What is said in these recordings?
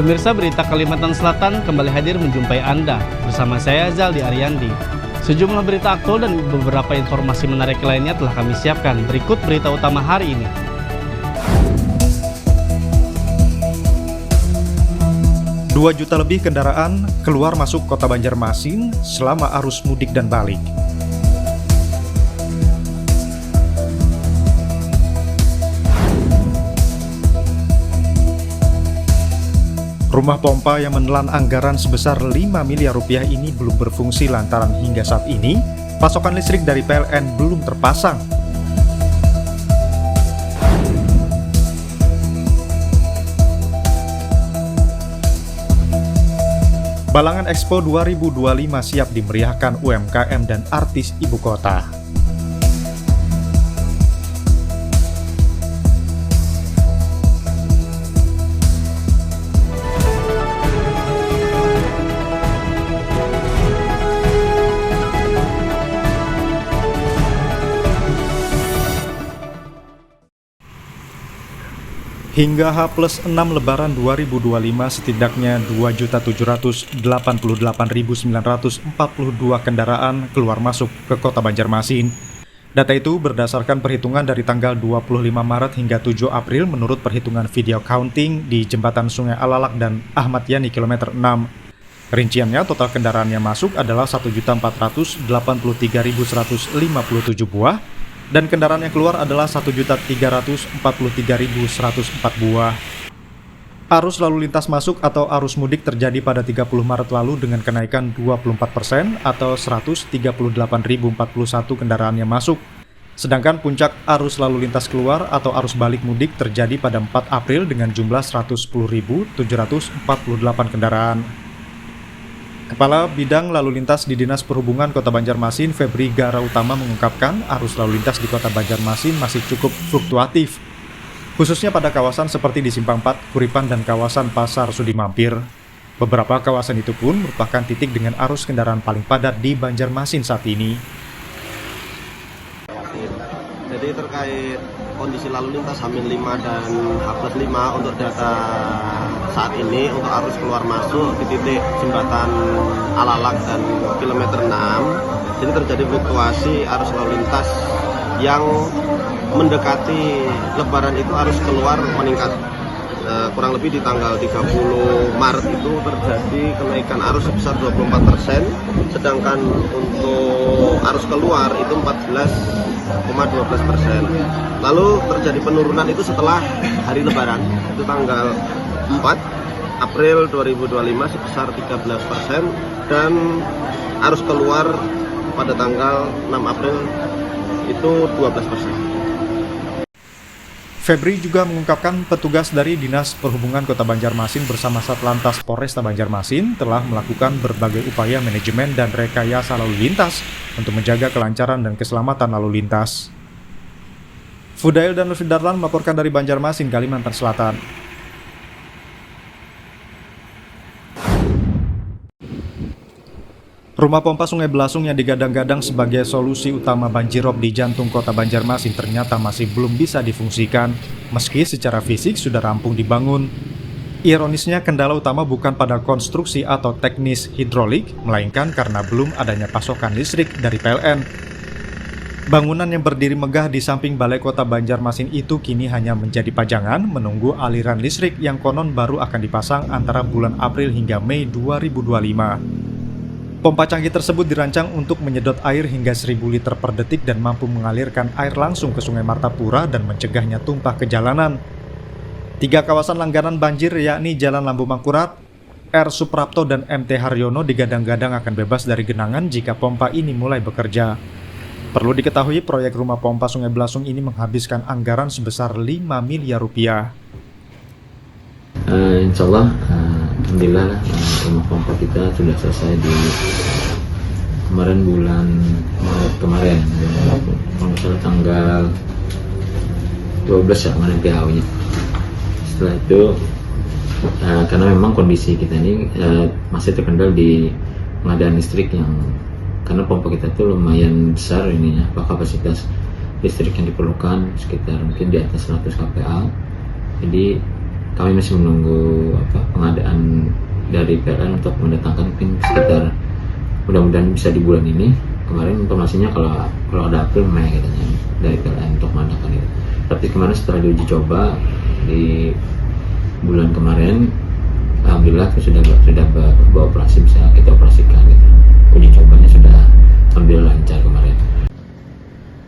Pemirsa, berita Kalimantan Selatan kembali hadir menjumpai Anda bersama saya Zaldi Ariandi. Sejumlah berita aktual dan beberapa informasi menarik lainnya telah kami siapkan. Berikut berita utama hari ini. Dua juta lebih kendaraan keluar masuk kota Banjarmasin selama arus mudik dan balik. Rumah pompa yang menelan anggaran sebesar 5 miliar rupiah ini belum berfungsi lantaran hingga saat ini pasokan listrik dari PLN belum terpasang. Balangan Expo 2025 siap dimeriahkan UMKM dan artis ibu kota. Hingga H+6 Lebaran 2025 setidaknya 2.788.942 kendaraan keluar masuk ke kota Banjarmasin. Data itu berdasarkan perhitungan dari tanggal 25 Maret hingga 7 April menurut perhitungan video counting di Jembatan Sungai Alalak dan Ahmad Yani kilometer 6. Rinciannya total kendaraan yang masuk adalah 1.483.157 buah, dan kendaraan yang keluar adalah 1.343.104 buah. Arus lalu lintas masuk atau arus mudik terjadi pada 30 Maret lalu dengan kenaikan 24% atau 138.041 kendaraan yang masuk. Sedangkan puncak arus lalu lintas keluar atau arus balik mudik terjadi pada 4 April dengan jumlah 110.748 kendaraan. Kepala Bidang Lalu Lintas di Dinas Perhubungan Kota Banjarmasin, Febri Gara Utama mengungkapkan arus lalu lintas di Kota Banjarmasin masih cukup fluktuatif, khususnya pada kawasan seperti di Simpang 4, Kuripan, dan kawasan Pasar Sudi Mampir. Beberapa kawasan itu pun merupakan titik dengan arus kendaraan paling padat di Banjarmasin saat ini. Jadi terkait kondisi lalu lintas H-5 dan H+5 untuk data saat ini untuk arus keluar masuk di titik jembatan Alalak dan kilometer 6, jadi terjadi fluktuasi arus lalu lintas yang mendekati Lebaran itu arus keluar meningkat. Kurang lebih di tanggal 30 Maret itu terjadi kenaikan arus sebesar 24%, sedangkan untuk arus keluar itu 14,12%. Lalu terjadi penurunan itu setelah hari Lebaran, itu tanggal 4 April 2025 sebesar 13%, dan arus keluar pada tanggal 6 April itu 12%. Febri juga mengungkapkan petugas dari Dinas Perhubungan Kota Banjarmasin bersama Satlantas Polresta Banjarmasin telah melakukan berbagai upaya manajemen dan rekayasa lalu lintas untuk menjaga kelancaran dan keselamatan lalu lintas. Fudail dan Lutfi Darlan melaporkan dari Banjarmasin, Kalimantan Selatan. Rumah pompa Sungai Belasung yang digadang-gadang sebagai solusi utama banjirop di jantung kota Banjarmasin ternyata masih belum bisa difungsikan, meski secara fisik sudah rampung dibangun. Ironisnya, kendala utama bukan pada konstruksi atau teknis hidrolik, melainkan karena belum adanya pasokan listrik dari PLN. Bangunan yang berdiri megah di samping Balai Kota Banjarmasin itu kini hanya menjadi pajangan menunggu aliran listrik yang konon baru akan dipasang antara bulan April hingga Mei 2025. Pompa canggih tersebut dirancang untuk menyedot air hingga 1.000 liter per detik dan mampu mengalirkan air langsung ke Sungai Martapura dan mencegahnya tumpah ke jalanan. 3 kawasan langganan banjir yakni Jalan Lambu Mangkurat, R. Suprapto, dan MT Haryono digadang-gadang akan bebas dari genangan jika pompa ini mulai bekerja. Perlu diketahui proyek rumah pompa Sungai Belasung ini menghabiskan anggaran sebesar 5 miliar rupiah. Insya Allah, alhamdulillah rumah pompa kita sudah selesai di kemarin bulan Maret kemarin, kalau misalnya tanggal 12 ya kemarin PHU-nya. Setelah itu karena memang kondisi kita ini masih terkendal di pengadaan listrik yang karena pompa kita itu lumayan besar ininya, kapasitas listrik yang diperlukan sekitar mungkin di atas 100 kPa. Jadi kami masih menunggu pengadaan dari PLN untuk mendatangkan pin sekitar, mudah-mudahan bisa di bulan ini. Kemarin informasinya kalau ada April Mei katanya dari PLN untuk mendatangkan itu. Tapi kemarin setelah diuji coba di bulan kemarin, alhamdulillah sudah beroperasi, bisa kita operasikan gitu. Uji cobanya sudah ambil lancar kemarin.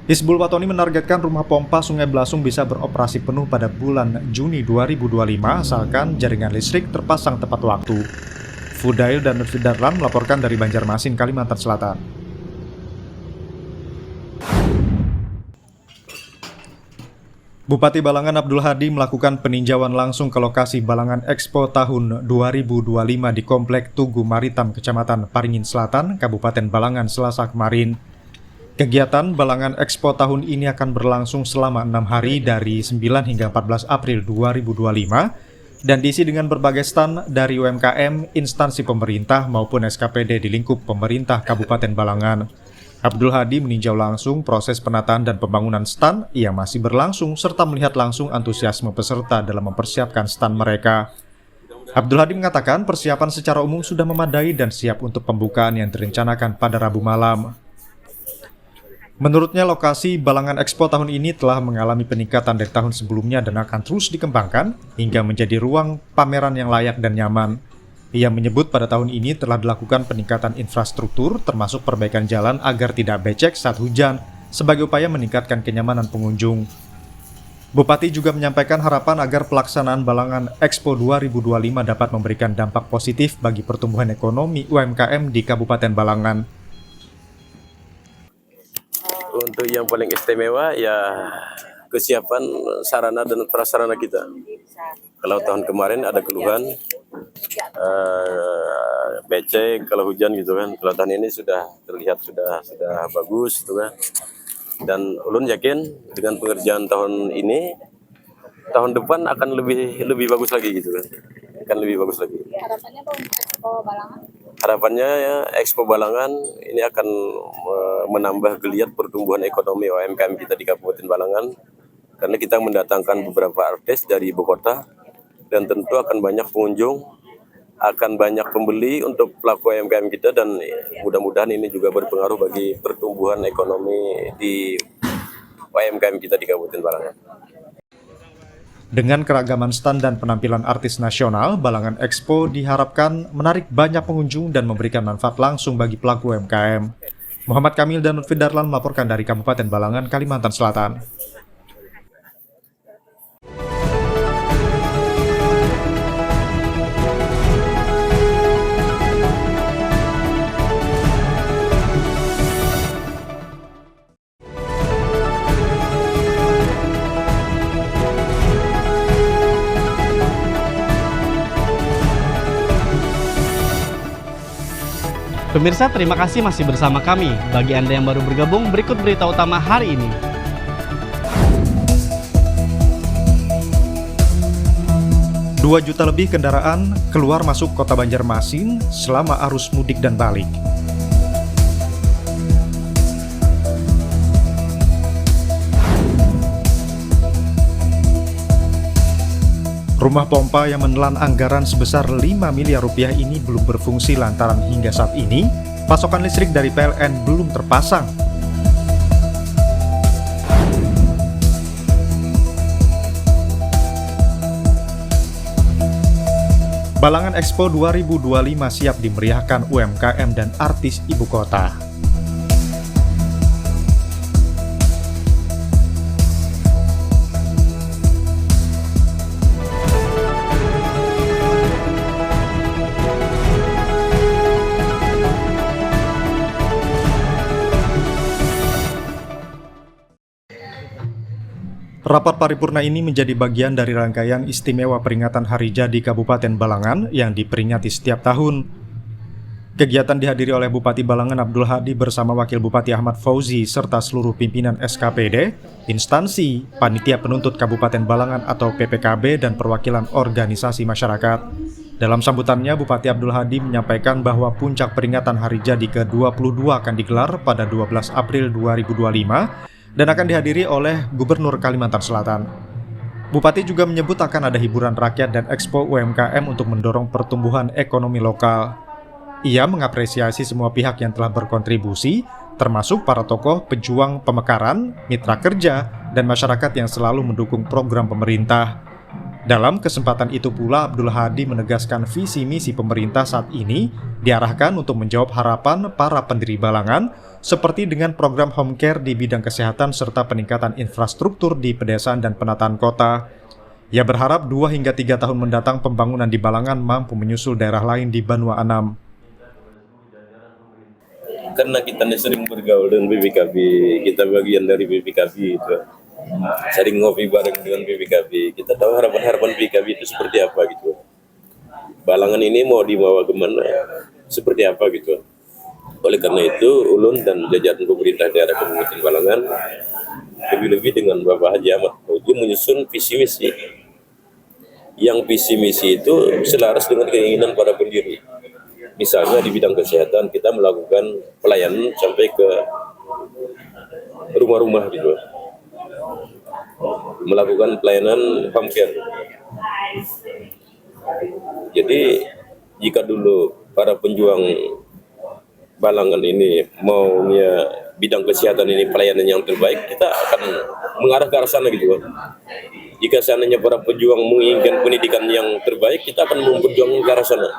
Hizbul Watoni menargetkan rumah pompa Sungai Belasung bisa beroperasi penuh pada bulan Juni 2025 asalkan jaringan listrik terpasang tepat waktu. Fudail dan Lutfi Darlan melaporkan dari Banjarmasin, Kalimantan Selatan. Bupati Balangan Abdul Hadi melakukan peninjauan langsung ke lokasi Balangan Expo tahun 2025 di Komplek Tugu Maritim Kecamatan Paringin Selatan, Kabupaten Balangan Selasa kemarin. Kegiatan Balangan Expo tahun ini akan berlangsung selama 6 hari dari 9 hingga 14 April 2025 dan diisi dengan berbagai stand dari UMKM, instansi pemerintah maupun SKPD di lingkup pemerintah Kabupaten Balangan. Abdul Hadi meninjau langsung proses penataan dan pembangunan stand yang masih berlangsung serta melihat langsung antusiasme peserta dalam mempersiapkan stand mereka. Abdul Hadi mengatakan persiapan secara umum sudah memadai dan siap untuk pembukaan yang direncanakan pada Rabu malam. Menurutnya lokasi Balangan Expo tahun ini telah mengalami peningkatan dari tahun sebelumnya dan akan terus dikembangkan hingga menjadi ruang pameran yang layak dan nyaman. Ia menyebut pada tahun ini telah dilakukan peningkatan infrastruktur termasuk perbaikan jalan agar tidak becek saat hujan sebagai upaya meningkatkan kenyamanan pengunjung. Bupati juga menyampaikan harapan agar pelaksanaan Balangan Expo 2025 dapat memberikan dampak positif bagi pertumbuhan ekonomi UMKM di Kabupaten Balangan. Untuk yang paling istimewa ya kesiapan sarana dan prasarana kita. Kalau tahun kemarin ada keluhan becek kalau hujan gitu kan. Kalau tahun ini sudah terlihat sudah bagus gitu kan. Dan ulun yakin dengan pengerjaan tahun ini, tahun depan akan lebih bagus lagi gitu kan. Akan lebih bagus lagi. Harapannya Pak untuk Expo Balangan? Harapannya ya Expo Balangan ini akan menambah geliat pertumbuhan ekonomi UMKM kita di Kabupaten Balangan. Karena kita mendatangkan beberapa artis dari ibu kota dan tentu akan banyak pengunjung, akan banyak pembeli untuk pelaku UMKM kita dan mudah-mudahan ini juga berpengaruh bagi pertumbuhan ekonomi di UMKM kita di Kabupaten Balangan. Dengan keragaman stand dan penampilan artis nasional, Balangan Expo diharapkan menarik banyak pengunjung dan memberikan manfaat langsung bagi pelaku UMKM. Muhammad Kamil dan Lutfi Darlan melaporkan dari Kabupaten Balangan, Kalimantan Selatan. Pemirsa, terima kasih masih bersama kami. Bagi Anda yang baru bergabung, berikut berita utama hari ini. Dua juta lebih kendaraan keluar masuk kota Banjarmasin selama arus mudik dan balik. Rumah pompa yang menelan anggaran sebesar 5 miliar rupiah ini belum berfungsi lantaran hingga saat ini pasokan listrik dari PLN belum terpasang. Balangan Expo 2025 siap dimeriahkan UMKM dan artis ibu kota. Rapat paripurna ini menjadi bagian dari rangkaian istimewa peringatan Hari Jadi Kabupaten Balangan yang diperingati setiap tahun. Kegiatan dihadiri oleh Bupati Balangan Abdul Hadi bersama Wakil Bupati Ahmad Fauzi serta seluruh pimpinan SKPD, instansi, panitia penuntut Kabupaten Balangan atau PPKB dan perwakilan organisasi masyarakat. Dalam sambutannya, Bupati Abdul Hadi menyampaikan bahwa puncak peringatan Hari Jadi ke-22 akan digelar pada 12 April 2025 dan akan dihadiri oleh Gubernur Kalimantan Selatan. Bupati juga menyebut akan ada hiburan rakyat dan ekspo UMKM untuk mendorong pertumbuhan ekonomi lokal. Ia mengapresiasi semua pihak yang telah berkontribusi, termasuk para tokoh, pejuang pemekaran, mitra kerja, dan masyarakat yang selalu mendukung program pemerintah. Dalam kesempatan itu pula, Abdul Hadi menegaskan visi misi pemerintah saat ini diarahkan untuk menjawab harapan para pendiri Balangan, seperti dengan program home care di bidang kesehatan serta peningkatan infrastruktur di pedesaan dan penataan kota. Ia berharap 2 hingga 3 tahun mendatang pembangunan di Balangan mampu menyusul daerah lain di Banua Anam. Karena kita sering bergaul dengan BPKB, kita bagian dari BPKB itu. Sering ngopi bareng dengan BPKB, kita tahu harapan-harapan BPKB itu seperti apa gitu. Balangan ini mau dibawa kemana, seperti apa gitu. Oleh karena itu, Ulun dan jajaran pemerintah daerah Kabupaten Balangan, lebih-lebih dengan Bapak Haji Ahmad itu menyusun visi misi. Yang visi misi itu selaras dengan keinginan para pendiri. Misalnya di bidang kesehatan kita melakukan pelayanan sampai ke rumah-rumah gitu. Melakukan pelayanan home care. Jadi jika dulu para penjuang Balangan ini maunya bidang kesehatan ini pelayanan yang terbaik, kita akan mengarah ke arah sana gitu. Jika seandainya para pejuang menginginkan pendidikan yang terbaik, kita akan memperjuangkan ke arah sana.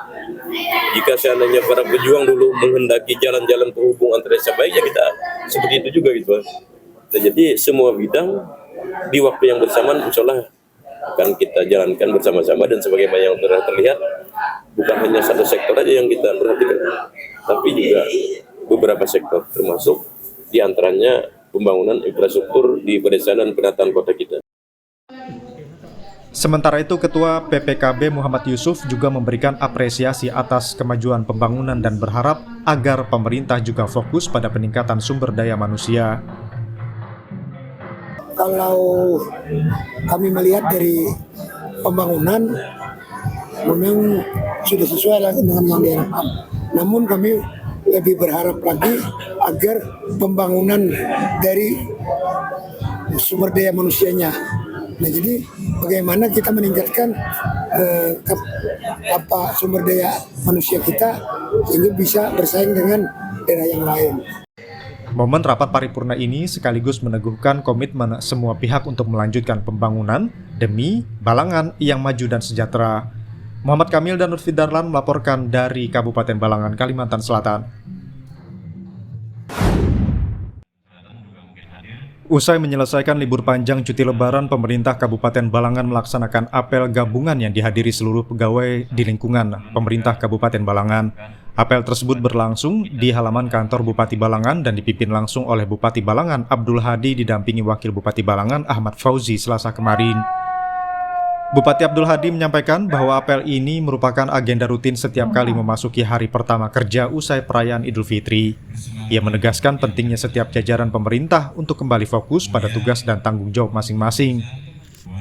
Jika seandainya para pejuang dulu menghendaki jalan-jalan penghubung antara desa baik, ya kita seperti itu juga gitu. Nah, jadi semua bidang di waktu yang bersamaan insya Allah akan kita jalankan bersama-sama, dan sebagaimana yang terlihat bukan hanya satu sektor aja yang kita perhatikan, tapi juga beberapa sektor, termasuk diantaranya pembangunan infrastruktur di pedesaan dan penataan kota kita. Sementara itu, Ketua PPKB Muhammad Yusuf juga memberikan apresiasi atas kemajuan pembangunan dan berharap agar pemerintah juga fokus pada peningkatan sumber daya manusia. Kalau kami melihat dari pembangunan, memang sudah sesuai dengan yang diharapkan. Namun kami lebih berharap lagi agar pembangunan dari sumber daya manusianya. Nah, jadi bagaimana kita meningkatkan sumber daya manusia kita sehingga bisa bersaing dengan daerah yang lain. Momen rapat paripurna ini sekaligus meneguhkan komitmen semua pihak untuk melanjutkan pembangunan demi Balangan yang maju dan sejahtera. Muhammad Kamil dan Lutfi Darlan melaporkan dari Kabupaten Balangan, Kalimantan Selatan. Usai menyelesaikan libur panjang cuti lebaran, pemerintah Kabupaten Balangan melaksanakan apel gabungan yang dihadiri seluruh pegawai di lingkungan pemerintah Kabupaten Balangan. Apel tersebut berlangsung di halaman kantor Bupati Balangan dan dipimpin langsung oleh Bupati Balangan Abdul Hadi didampingi Wakil Bupati Balangan Ahmad Fauzi Selasa kemarin. Bupati Abdul Hadi menyampaikan bahwa apel ini merupakan agenda rutin setiap kali memasuki hari pertama kerja usai perayaan Idul Fitri. Ia menegaskan pentingnya setiap jajaran pemerintah untuk kembali fokus pada tugas dan tanggung jawab masing-masing.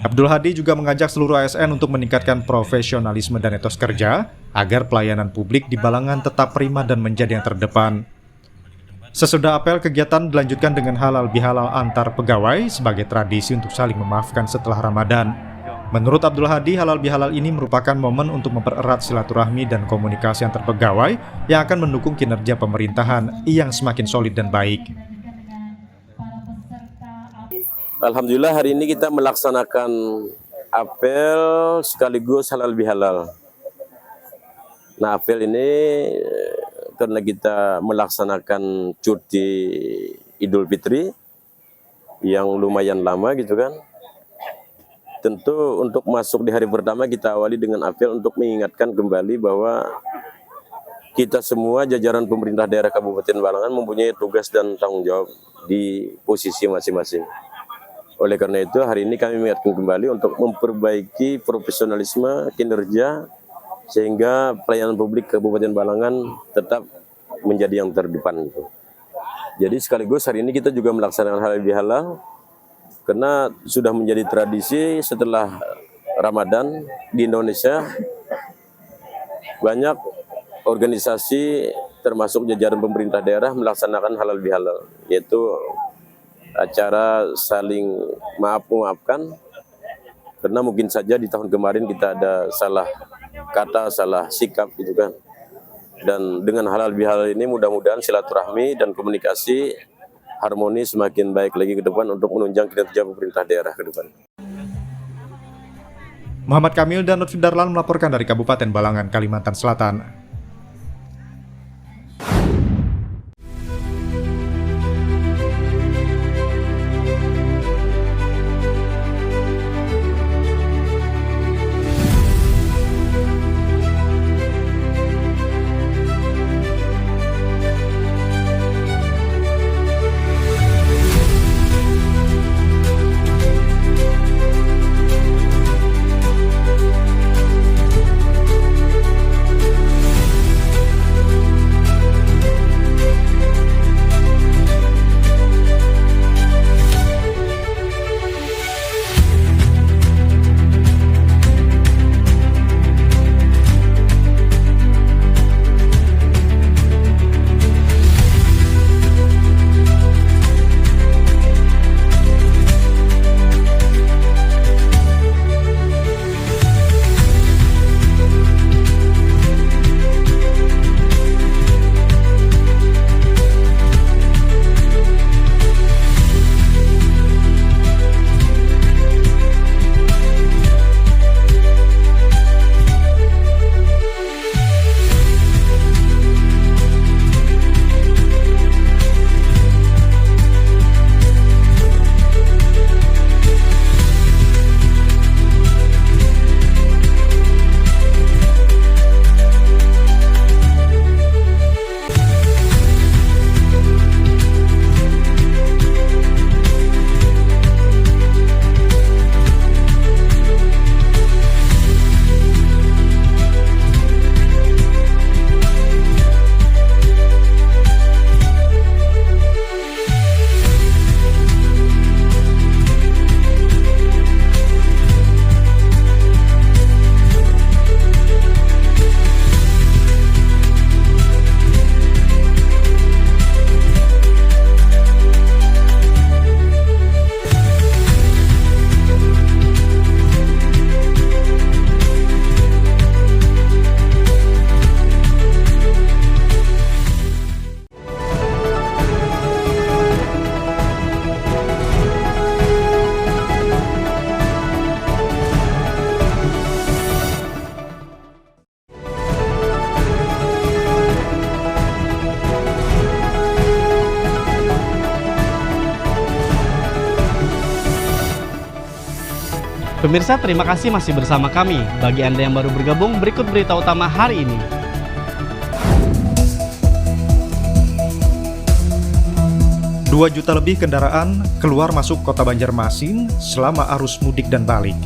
Abdul Hadi juga mengajak seluruh ASN untuk meningkatkan profesionalisme dan etos kerja agar pelayanan publik di Balangan tetap prima dan menjadi yang terdepan. Sesudah apel, kegiatan dilanjutkan dengan halal bihalal antar pegawai sebagai tradisi untuk saling memaafkan setelah Ramadan. Menurut Abdul Hadi, halal bihalal ini merupakan momen untuk mempererat silaturahmi dan komunikasi antar pegawai yang akan mendukung kinerja pemerintahan yang semakin solid dan baik. Alhamdulillah hari ini kita melaksanakan apel sekaligus halal bihalal. Nah, apel ini karena kita melaksanakan cuti Idul Fitri yang lumayan lama gitu kan. Tentu untuk masuk di hari pertama kita awali dengan apel untuk mengingatkan kembali bahwa kita semua jajaran pemerintah daerah Kabupaten Balangan mempunyai tugas dan tanggung jawab di posisi masing-masing. Oleh karena itu hari ini kami mengingatkan kembali untuk memperbaiki profesionalisme kinerja sehingga pelayanan publik Kabupaten Balangan tetap menjadi yang terdepan. Jadi sekaligus hari ini kita juga melaksanakan halal bihalal karena sudah menjadi tradisi setelah Ramadan di Indonesia banyak organisasi termasuk jajaran pemerintah daerah melaksanakan halal bihalal, yaitu acara saling maaf-maafkan Karena mungkin saja di tahun kemarin kita ada salah kata, salah sikap gitu kan. Dan dengan hal-hal ini mudah-mudahan silaturahmi dan komunikasi harmoni semakin baik lagi ke depan untuk menunjang kinerja pemerintah daerah ke depan. Muhammad Kamil dan Lutfi Darlan melaporkan dari Kabupaten Balangan, Kalimantan Selatan. Pemirsa, terima kasih masih bersama kami. Bagi Anda yang baru bergabung, berikut berita utama hari ini. Dua juta lebih kendaraan keluar masuk kota Banjarmasin selama arus mudik dan balik.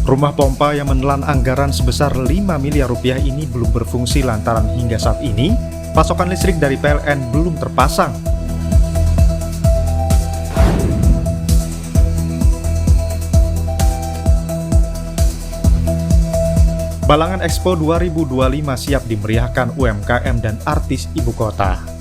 Rumah pompa yang menelan anggaran sebesar 5 miliar rupiah ini belum berfungsi lantaran hingga saat ini pasokan listrik dari PLN belum terpasang. Balangan Expo 2025 siap dimeriahkan UMKM dan artis ibu kota.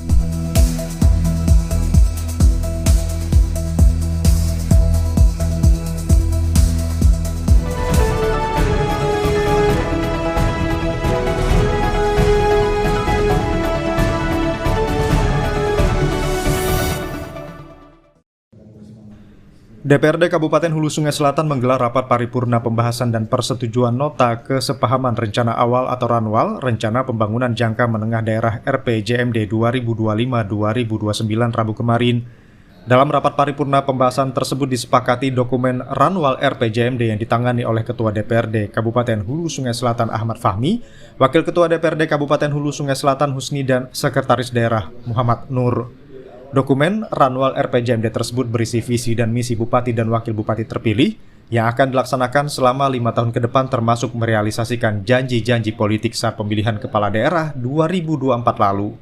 DPRD Kabupaten Hulu Sungai Selatan menggelar rapat paripurna pembahasan dan persetujuan nota kesepahaman rencana awal atau RANWAL, Rencana Pembangunan Jangka Menengah Daerah RPJMD 2025-2029 Rabu kemarin. Dalam rapat paripurna pembahasan tersebut disepakati dokumen RANWAL RPJMD yang ditangani oleh Ketua DPRD Kabupaten Hulu Sungai Selatan Ahmad Fahmi, Wakil Ketua DPRD Kabupaten Hulu Sungai Selatan Husni dan Sekretaris Daerah Muhammad Nur. Dokumen RANWAL RPJMD tersebut berisi visi dan misi Bupati dan Wakil Bupati terpilih yang akan dilaksanakan selama 5 tahun ke depan termasuk merealisasikan janji-janji politik saat pemilihan kepala daerah 2024 lalu.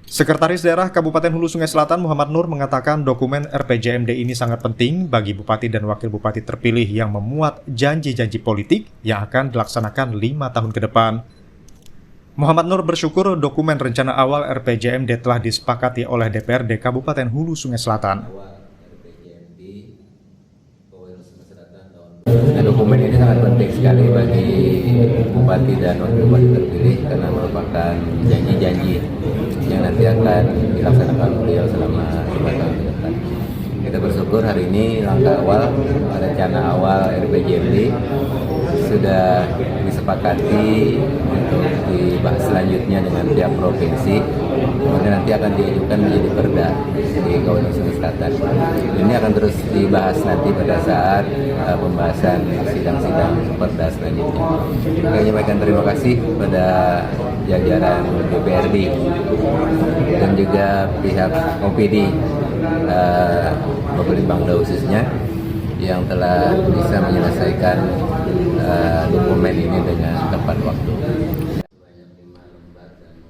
Sekretaris Daerah Kabupaten Hulu Sungai Selatan Muhammad Nur mengatakan dokumen RPJMD ini sangat penting bagi Bupati dan Wakil Bupati terpilih yang memuat janji-janji politik yang akan dilaksanakan 5 tahun ke depan. Muhammad Nur bersyukur dokumen rencana awal RPJMD telah disepakati oleh DPRD Kabupaten Hulu Sungai Selatan. Nah, dokumen ini sangat penting sekali bagi Bupati dan Wakil Bupati terpilih karena merupakan janji-janji yang nanti akan dilaksanakan beliau selama 5 tahun ke depan. Kita bersyukur hari ini langkah awal, rencana awal RPJMD sudah disepakati untuk dibahas selanjutnya dengan pihak provinsi. Kemudian nanti akan diajukan menjadi perda di Kabupaten Sungai Selatan. Ini akan terus dibahas nanti pada saat pembahasan sidang-sidang perda selanjutnya. Kami menyampaikan terima kasih kepada jajaran DPRD dan juga pihak OPD Bapelitbangda khususnya yang telah bisa menyelesaikan dokumen ini dengan tepat waktu.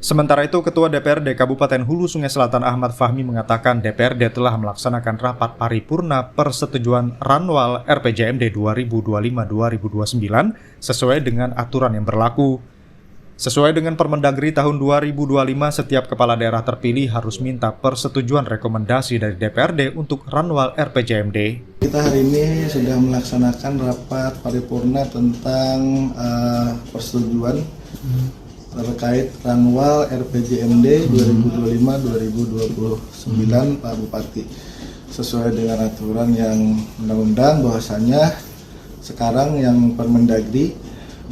Sementara itu, Ketua DPRD Kabupaten Hulu Sungai Selatan Ahmad Fahmi mengatakan DPRD telah melaksanakan rapat paripurna persetujuan Ranwal RPJMD 2025-2029 sesuai dengan aturan yang berlaku. Sesuai dengan Permendagri tahun 2025, setiap kepala daerah terpilih harus minta persetujuan rekomendasi dari DPRD untuk Ranwal RPJMD. Kita hari ini sudah melaksanakan rapat paripurna tentang persetujuan terkait Ranwal RPJMD 2025-2029 Pak Bupati. Sesuai dengan aturan yang undang-undang bahwasanya sekarang yang Permendagri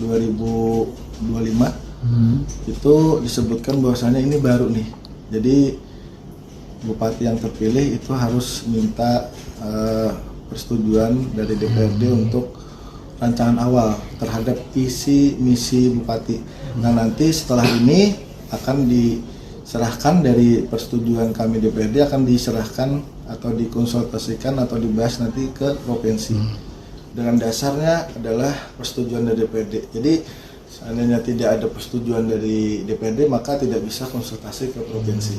2025 itu disebutkan bahwasanya ini baru nih. Jadi Bupati yang terpilih itu harus minta persetujuan dari DPRD untuk rancangan awal terhadap visi misi Bupati. Nah, nanti setelah ini akan diserahkan dari persetujuan kami DPRD akan diserahkan atau dikonsultasikan atau dibahas nanti ke provinsi. Dengan dasarnya adalah persetujuan dari DPRD. Jadi seandainya tidak ada persetujuan dari DPRD maka tidak bisa konsultasi ke provinsi.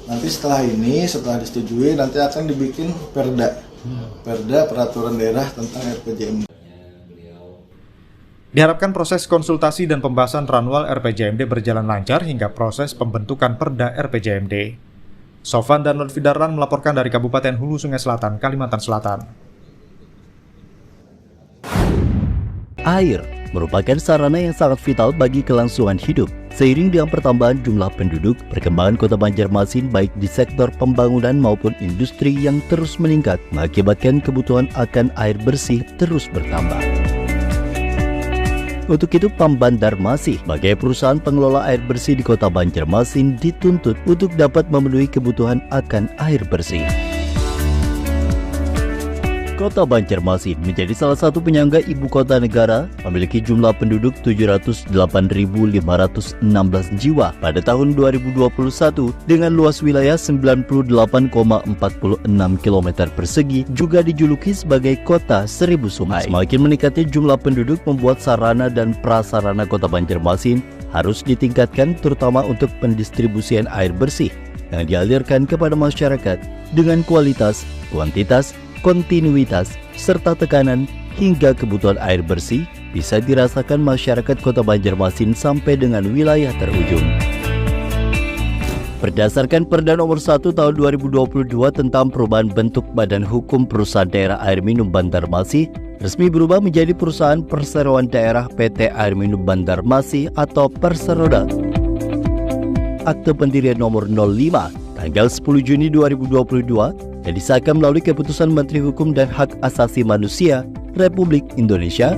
Nanti setelah ini, setelah disetujui, nanti akan dibikin perda peraturan daerah tentang RPJMD. Diharapkan proses konsultasi dan pembahasan Ranwal RPJMD berjalan lancar hingga proses pembentukan perda RPJMD. Sofan dan Lutfi Darlan melaporkan dari Kabupaten Hulu Sungai Selatan, Kalimantan Selatan. Air merupakan sarana yang sangat vital bagi kelangsungan hidup. Seiring dengan pertambahan jumlah penduduk, perkembangan Kota Banjarmasin baik di sektor pembangunan maupun industri yang terus meningkat mengakibatkan kebutuhan akan air bersih terus bertambah. Untuk itu, PAM Banjarmasin sebagai perusahaan pengelola air bersih di Kota Banjarmasin dituntut untuk dapat memenuhi kebutuhan akan air bersih. Kota Banjarmasin menjadi salah satu penyangga ibu kota negara, memiliki jumlah penduduk 708.516 jiwa pada tahun 2021 dengan luas wilayah 98,46 km persegi, juga dijuluki sebagai kota 1000 sungai. Semakin meningkatnya jumlah penduduk membuat sarana dan prasarana Kota Banjarmasin harus ditingkatkan, terutama untuk pendistribusian air bersih yang dialirkan kepada masyarakat dengan kualitas, kuantitas, kontinuitas, serta tekanan hingga kebutuhan air bersih bisa dirasakan masyarakat Kota Banjarmasin sampai dengan wilayah terujung. Berdasarkan Perda Nomor 1 Tahun 2022 tentang perubahan bentuk Badan Hukum Perusahaan Daerah Air Minum Banjarmasin, resmi berubah menjadi Perusahaan Perseroan Daerah PT Air Minum Banjarmasin atau Perseroda. Akte pendirian nomor 05 tanggal 10 Juni 2022 yang disahkan melalui keputusan Menteri Hukum dan Hak Asasi Manusia Republik Indonesia.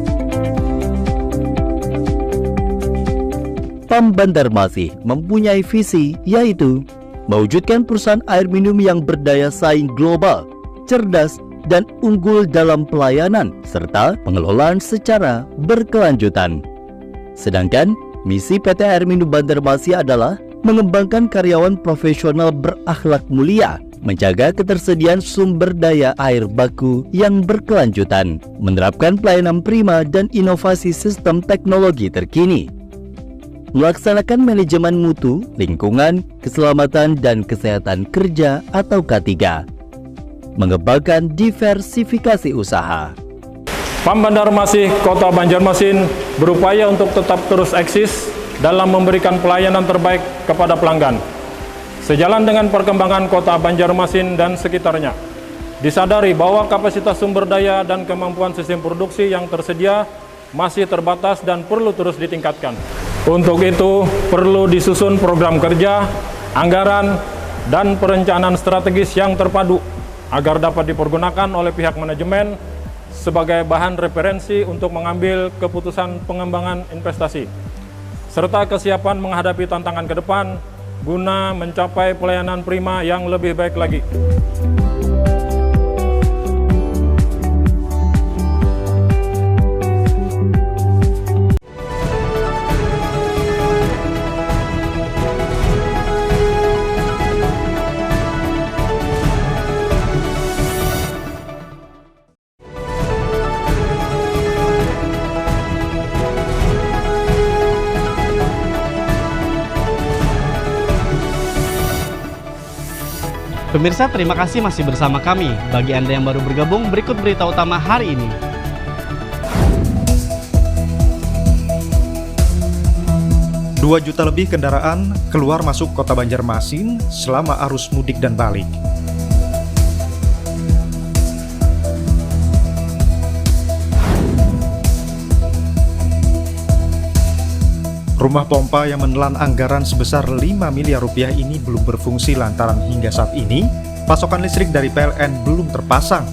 PAM Banjarmasin mempunyai visi, yaitu mewujudkan perusahaan air minum yang berdaya saing global, cerdas, dan unggul dalam pelayanan serta pengelolaan secara berkelanjutan. Sedangkan misi PT Air Minum Banjarmasin adalah mengembangkan karyawan profesional berakhlak mulia, menjaga ketersediaan sumber daya air baku yang berkelanjutan, menerapkan pelayanan prima dan inovasi sistem teknologi terkini, melaksanakan manajemen mutu, lingkungan, keselamatan dan kesehatan kerja atau K3, mengembangkan diversifikasi usaha. PAM Banjarmasin Kota Banjarmasin berupaya untuk tetap terus eksis dalam memberikan pelayanan terbaik kepada pelanggan. Sejalan dengan perkembangan kota Banjarmasin dan sekitarnya, disadari bahwa kapasitas sumber daya dan kemampuan sistem produksi yang tersedia masih terbatas dan perlu terus ditingkatkan. Untuk itu, perlu disusun program kerja, anggaran, dan perencanaan strategis yang terpadu agar dapat dipergunakan oleh pihak manajemen sebagai bahan referensi untuk mengambil keputusan pengembangan investasi, serta kesiapan menghadapi tantangan ke depan guna mencapai pelayanan prima yang lebih baik lagi. Pemirsa, terima kasih masih bersama kami. Bagi Anda yang baru bergabung, berikut berita utama hari ini. Dua juta lebih kendaraan keluar masuk kota Banjarmasin selama arus mudik dan balik. Rumah pompa yang menelan anggaran sebesar 5 miliar rupiah ini belum berfungsi lantaran hingga saat ini pasokan listrik dari PLN belum terpasang.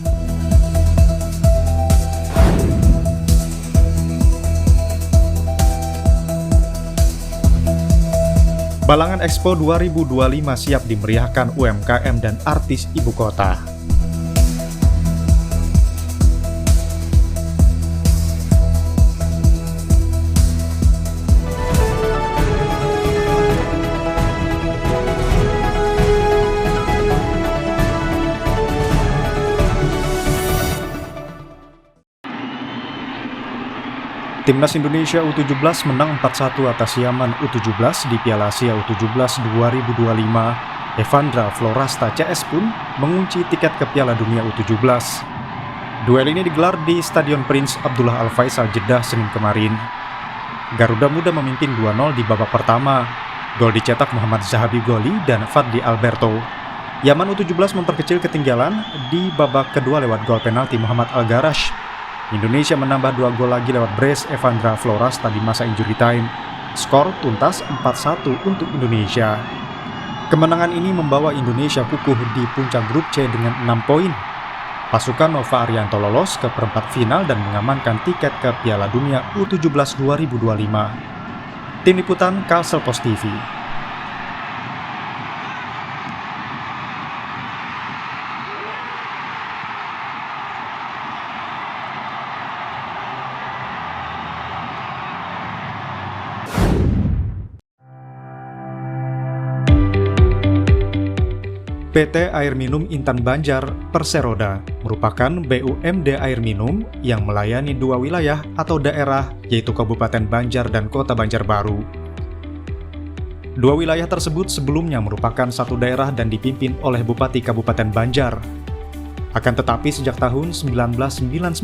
Balangan Expo 2025 siap dimeriahkan UMKM dan artis ibu kota. Timnas Indonesia U17 menang 4-1 atas Yaman U17 di Piala Asia U17 2025. Evandra Florasta CS pun mengunci tiket ke Piala Dunia U17. Duel ini digelar di Stadion Prince Abdullah Al Faisal Jeddah Senin kemarin. Garuda Muda memimpin 2-0 di babak pertama. Gol dicetak Muhammad Zahabi Goli dan Fadli Alberto. Yaman U17 memperkecil ketinggalan di babak kedua lewat gol penalti Muhammad Al-Garash. Indonesia menambah 2 gol lagi lewat brace Evandra Florasta di masa injury time. Skor tuntas 4-1 untuk Indonesia. Kemenangan ini membawa Indonesia kukuh di puncak grup C dengan 6 poin. Pasukan Nova Arianto lolos ke perempat final dan mengamankan tiket ke Piala Dunia U17 2025. Tim Liputan Kalsel Pos TV. PT Air Minum Intan Banjar Perseroda merupakan BUMD air minum yang melayani 2 wilayah atau daerah, yaitu Kabupaten Banjar dan Kota Banjarbaru. 2 wilayah tersebut sebelumnya merupakan satu daerah dan dipimpin oleh Bupati Kabupaten Banjar. Akan tetapi sejak tahun 1999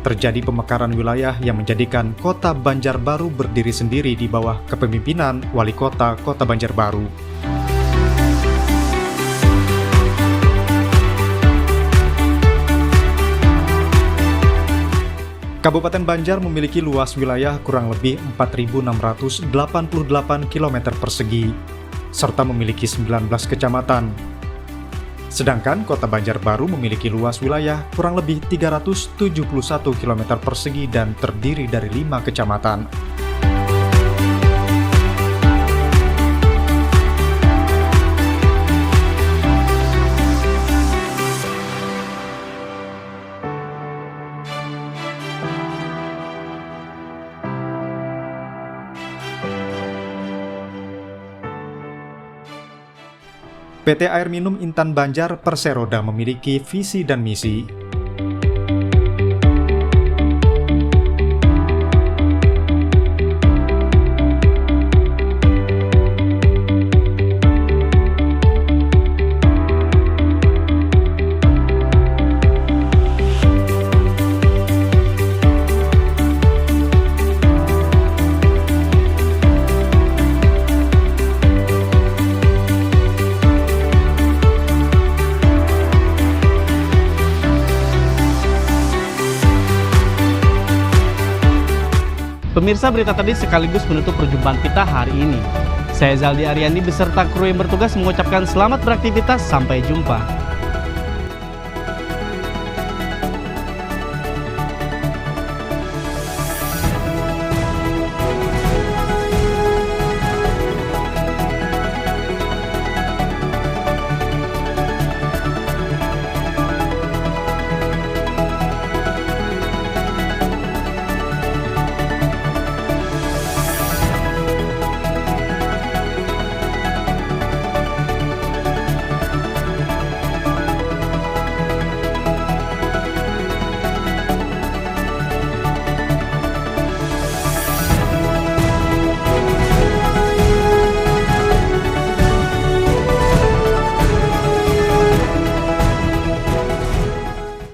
terjadi pemekaran wilayah yang menjadikan Kota Banjarbaru berdiri sendiri di bawah kepemimpinan Wali Kota Kota Banjarbaru. Kabupaten Banjar memiliki luas wilayah kurang lebih 4.688 km persegi, serta memiliki 19 kecamatan. Sedangkan Kota Banjarbaru memiliki luas wilayah kurang lebih 371 km persegi dan terdiri dari 5 kecamatan. PT Air Minum Intan Banjar Perseroda memiliki visi dan misi. Pemirsa, berita tadi sekaligus menutup perjumpaan kita hari ini. Saya Zaldi Ariandi beserta kru yang bertugas mengucapkan selamat beraktivitas, sampai jumpa.